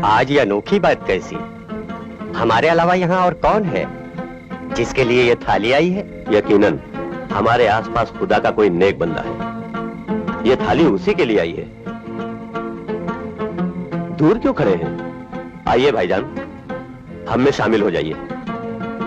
आज ये अनोखी बात कैसी? हमारे अलावा यहाँ और कौन है जिसके लिए ये थाली आई है? यकीनन हमारे आसपास खुदा का कोई नेक बंदा है। ये थाली उसी के लिए आई है। दूर क्यों खड़े हैं? आइए भाईजान, हम में शामिल हो जाइए।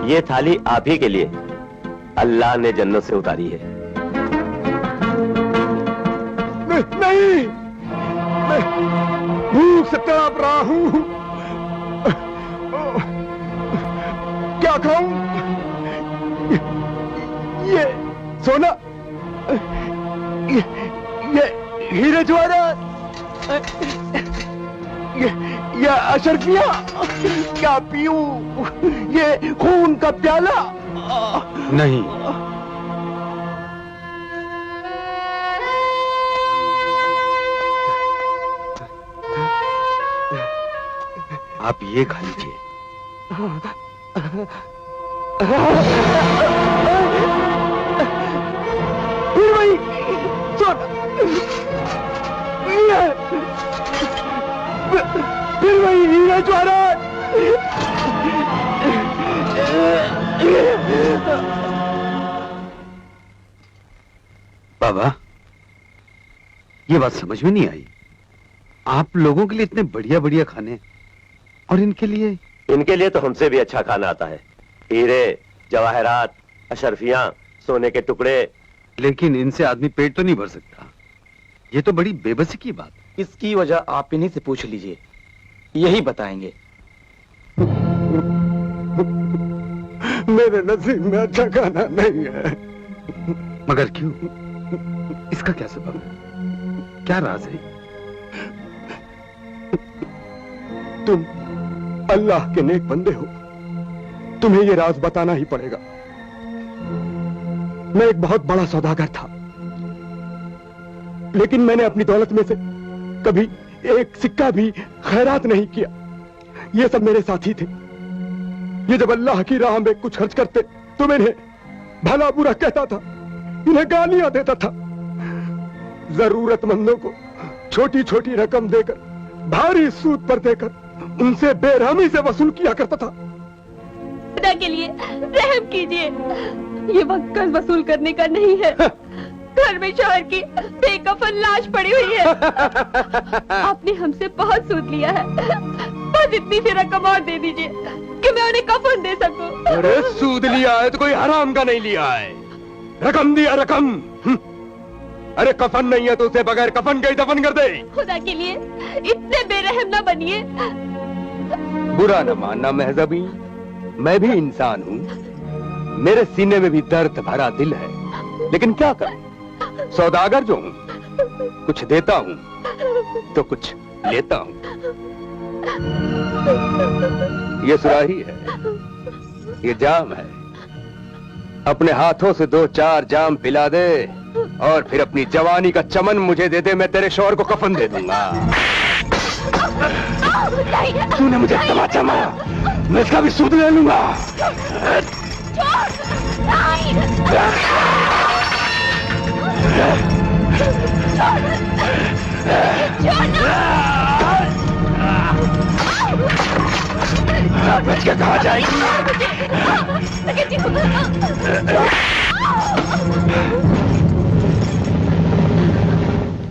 ये थाली आप ही के लिए अल्लाह ने जन्नत से उतारी है। नहीं, मैं भूख से तड़प रहा हूं। क्या खाऊं? ये सोना, ये हीरे जवाहरात, ये अशरफिया, क्या पीऊं? ये खून का प्याला? नहीं, आप ये खा लीजिए। फिर वही सोना, फिर वही हीरा जवाहरात। बाबा, ये बात समझ में नहीं आई। आप लोगों के लिए इतने बढ़िया बढ़िया खाने, और इनके लिए तो हमसे भी अच्छा खाना आता है। हीरे जवाहरात, अशरफियां, सोने के टुकड़े। लेकिन इनसे आदमी पेट तो नहीं भर सकता। ये तो बड़ी बेबसी की बात। इसकी वजह आप इन्हीं से पूछ लीजिए, यही बताएंगे। मेरे नसीब में अच्छा खाना नहीं है। मगर क्यों? इसका क्या सबब है? क्या राज है? तुम अल्लाह के नेक बंदे हो, तुम्हें ये राज बताना ही पड़ेगा। मैं एक बहुत बड़ा सौदागर था, लेकिन मैंने अपनी दौलत में से कभी एक सिक्का भी खैरात नहीं किया। ये सब मेरे साथी थे। ये जब अल्लाह की राह में कुछ खर्च करते तो मैं इन्हें भला बुरा कहता था, इन्हें गालियां देता था। जरूरतमंदों को छोटी छोटी रकम देकर, भारी सूद पर देकर उनसे बेरहमी से वसूल किया करता था। खुदा के लिए रहम कीजिए, ये वक्त कर्ज वसूल करने का नहीं है। घर में शौहर की बेकफन लाश पड़ी हुई है। आपने हमसे बहुत सूद लिया है, बस इतनी सी रकम और दे दीजिए कि मैं उन्हें कफन दे सकूं। अरे सूद लिया है तो कोई हराम का नहीं लिया है। रकम दिया, रकम। अरे कफन नहीं है तो उसे बगैर कफन के ही दफन कर दे। खुदा के लिए इतने बेरहम न बनिए। बुरा न मानना महजबी, मैं भी इंसान हूँ। मेरे सीने में भी दर्द भरा दिल है, लेकिन क्या करूं? सौदागर जो हूँ, कुछ देता हूँ तो कुछ लेता हूँ। ये सुराही है, ये जाम है। अपने हाथों से 2-4 जाम पिला दे और फिर अपनी जवानी का चमन मुझे दे दे। मैं तेरे शौहर को कफन दे दूंगा। तूने मुझे तमाचा मारा, मैं इसका भी सूद ले लूंगा। बच के कहाँ जाएगी?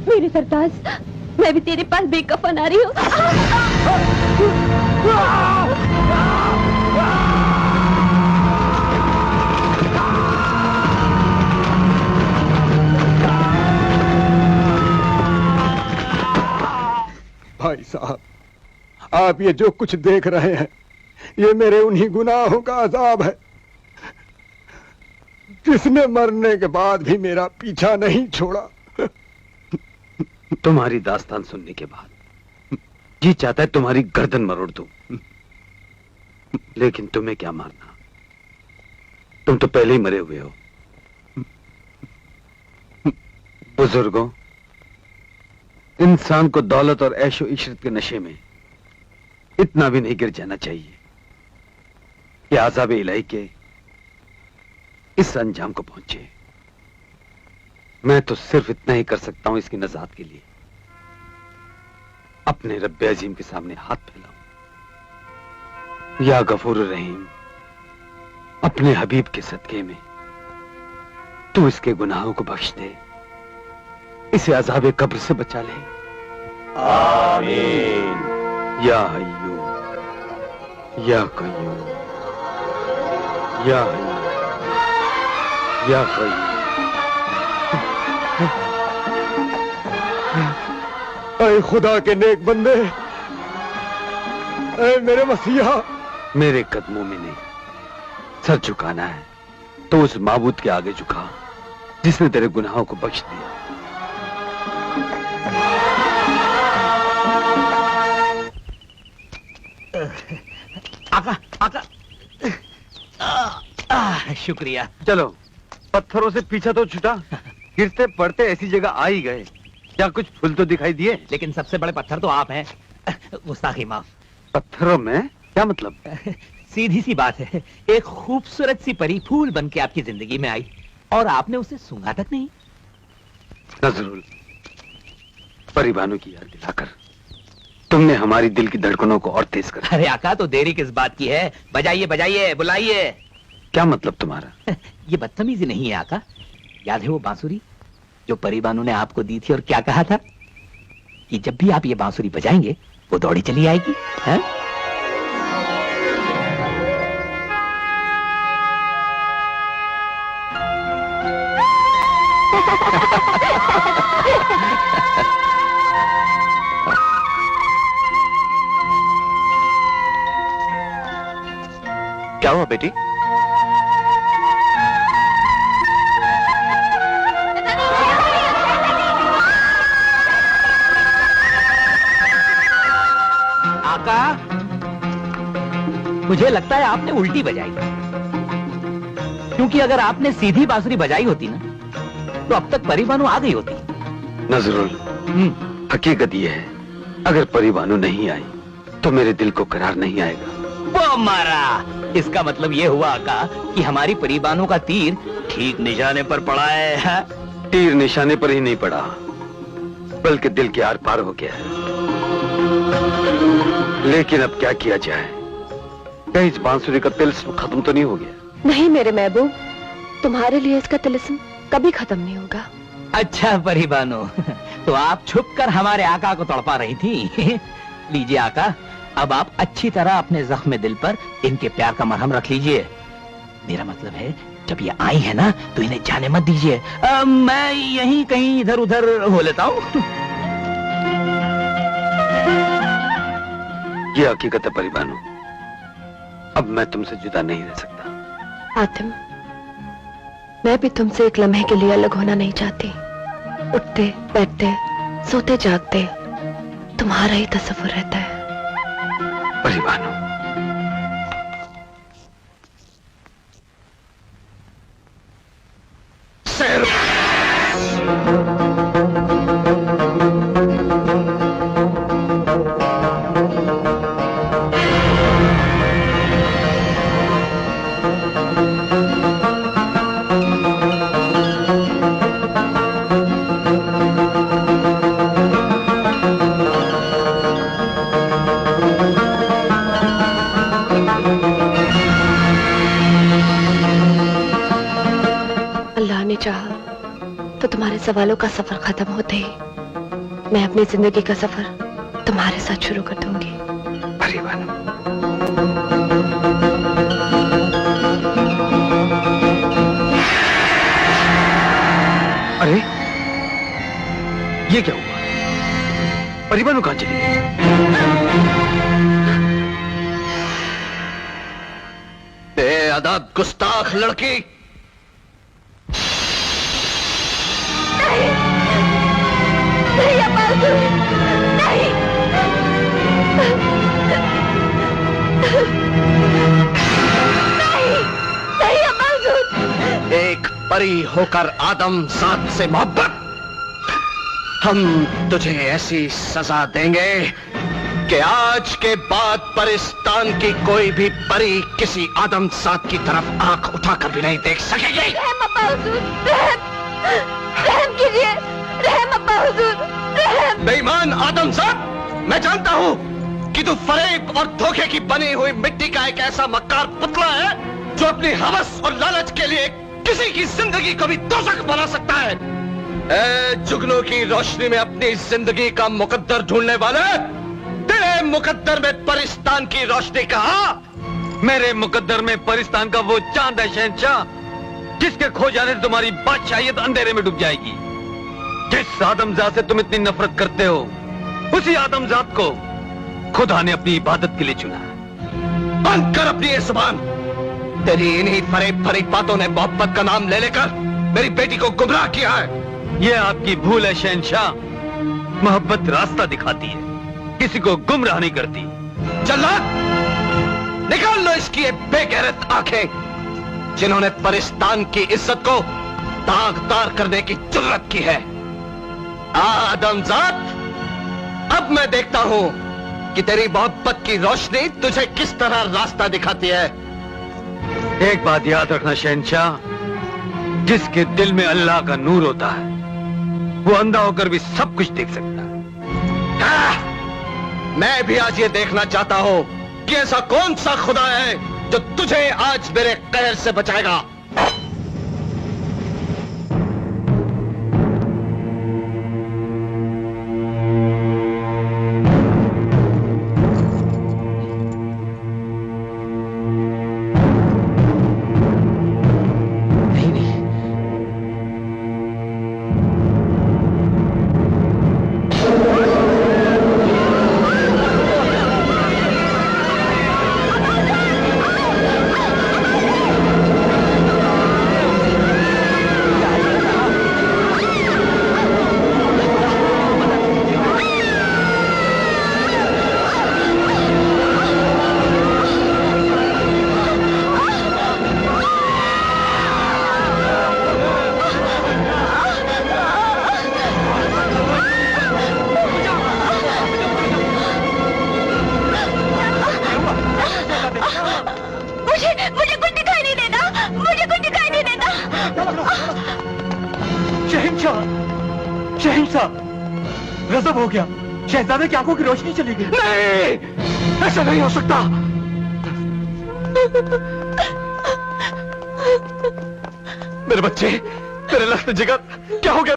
मेरे सरताज, मैं भी तेरे पास बेकफन आ रही हूँ। भाई साहब, आप ये जो कुछ देख रहे हैं, ये मेरे उन्हीं गुनाहों का अजाब है जिसने मरने के बाद भी मेरा पीछा नहीं छोड़ा। तुम्हारी दास्तान सुनने के बाद जी चाहता है तुम्हारी गर्दन मरोड़ दूं, लेकिन तुम्हें क्या मारना, तुम तो पहले ही मरे हुए हो। बुजुर्गों, इंसान को दौलत और ऐशो इशरत के नशे में इतना भी नहीं गिर जाना चाहिए कि आज़ाब इलाही के इस अंजाम को पहुंचे। मैं तो सिर्फ इतना ही कर सकता हूं इसकी नजात के लिए, अपने रब्बे अजीम के सामने हाथ फैलाऊं। या गफूर रहीम, अपने हबीब के सदके में तू इसके गुनाहों को बख्श दे, इसे अज़ाबे कब्र से बचा ले। आमीन। या हय्यू या कय्यूम, या हय्यू या कय्यूम। ऐ खुदा के नेक बंदे, ऐ मेरे मसीहा। मेरे कदमों में नहीं, सर झुकाना है तो उस माबूद के आगे झुका जिसने तेरे गुनाहों को बख्श दिया। आका आका शुक्रिया। चलो, पत्थरों से पीछा तो छुटा, गिरते पड़ते ऐसी जगह आ ही गए। क्या कुछ फूल तो दिखाई दिए? लेकिन सबसे बड़े पत्थर तो आप हैं। गुस्ताखी माफ। पत्थरों में क्या मतलब? सीधी सी बात है, एक खूबसूरत सी परी फूल बन के आपकी जिंदगी में आई और आपने उसे सूंघा तक नहीं। नजरुल, परिबानों की याद दिलाकर तुमने हमारी दिल की धड़कनों को और तेज कर। अरे आका, तो देरी किस बात की है? बजाइए बजाइए, बुलाइए। क्या मतलब तुम्हारा? ये बदतमीजी नहीं है आका। याद है वो बांसुरी जो परिबानू ने आपको दी थी और क्या कहा था कि जब भी आप ये बांसुरी बजाएंगे वो दौड़ी चली आएगी, है? क्या हुआ बेटी? आका, मुझे लगता है आपने उल्टी बजाई, क्योंकि अगर आपने सीधी बांसुरी बजाई होती ना तो अब तक परिबानू आ गई होती। नजरुल, हकीकत ये है, अगर परिबानू नहीं आई तो मेरे दिल को करार नहीं आएगा। वो मारा, इसका मतलब ये हुआ आका कि हमारी परिबानों का तीर ठीक निशाने पर पड़ा है। तीर निशाने पर ही नहीं पड़ा, बल्कि दिल के आर पार हो गया है। लेकिन अब क्या किया जाए? कहीं इस बांसुरी का तिलिस्म खत्म तो नहीं हो गया? नहीं मेरे महबूब, तुम्हारे लिए इसका तिलिस्म कभी खत्म नहीं होगा। अच्छा परिबानू, तो आप छुपकर हमारे आका को तड़पा रही थी। लीजिए आका, अब आप अच्छी तरह अपने जख्म दिल पर इनके प्यार का मरहम रख लीजिए। मेरा मतलब है, जब ये आई है ना तो इन्हें जाने मत दीजिए। मैं यहीं कहीं इधर उधर हो लेता हूँ। ये हकीकत है परिबानू, अब मैं तुमसे जुदा नहीं रह सकता। आतिम, मैं भी तुमसे एक लम्हे के लिए अलग होना नहीं चाहती। उठते बैठते सोते जागते तुम्हारा ही तस्वुर रहता है। परिबानू, अल्लाह ने चाहा तो तुम्हारे सवालों का सफर खत्म होते ही मैं अपनी जिंदगी का सफर तुम्हारे साथ शुरू कर दूंगी। परिबानू, अरे ये क्या हुआ? परिबानू कहां चली गई? बेअदब गुस्ताख लड़की! नहीं अब्बास, नहीं। नहीं अब्बास। एक परी होकर आदम साथ से मोहब्बत, हम तुझे ऐसी सजा देंगे कि आज के बाद परिस्तान की कोई भी परी किसी आदमजात की तरफ आंख उठाकर भी नहीं देख सकेगी। रहम अब्बा हुजूर, रहम कीजिए, रहम अब्बा हुजूर, रहम। बेईमान आदमजात, मैं जानता हूँ कि तू फरेब और धोखे की बनी हुई मिट्टी का एक ऐसा मक्कार पुतला है जो अपनी हवस और लालच के लिए किसी की जिंदगी को भी दोज़ख बना सकता है। ए जुगनू की रोशनी में अपनी जिंदगी का मुकद्दर ढूंढने वाले, तेरे मुकद्दर में परिस्तान की रोशनी कहाँ? मेरे मुकद्दर में परिस्तान का वो चांद है शहंशाह, जिसके खो जाने से तुम्हारी बादशाहियत अंधेरे में डूब जाएगी। जिस आदमजात से तुम इतनी नफरत करते हो, उसी आदमजात को खुदा ने अपनी इबादत के लिए चुना। बंद कर अपनी ये जुबान। तेरी इन्हीं फरेब भरी बातों ने मोहब्बत का नाम ले लेकर मेरी बेटी को गुमराह किया है। ये आपकी भूल है शहंशाह। मोहब्बत रास्ता दिखाती है, किसी को गुमराह नहीं करती। जल्लाद, निकाल लो इसकी ये बेगैरत आंखें जिन्होंने परिस्तान की इज्जत को दागदार करने की जुर्रत की है। आदमजात, अब मैं देखता हूं कि तेरी मोहब्बत की रोशनी तुझे किस तरह रास्ता दिखाती है। एक बात याद रखना शहंशाह, जिसके दिल में अल्लाह का नूर होता है, वो अंधा होकर भी सब कुछ देख सकता है। मैं भी आज ये देखना चाहता हूं कि ऐसा कौन सा खुदा है जो तुझे आज मेरे कहर से बचाएगा। मुझे कुछ दिखाई नहीं देता, मुझे कुछ दिखाई नहीं देता। शहंशाह, शहंशाह, गजब हो गया। शहजादे की आंखों की रोशनी चली गई। नहीं, ऐसा नहीं हो सकता। मेरे बच्चे, तेरे लख्त जिगर, क्या हो गया?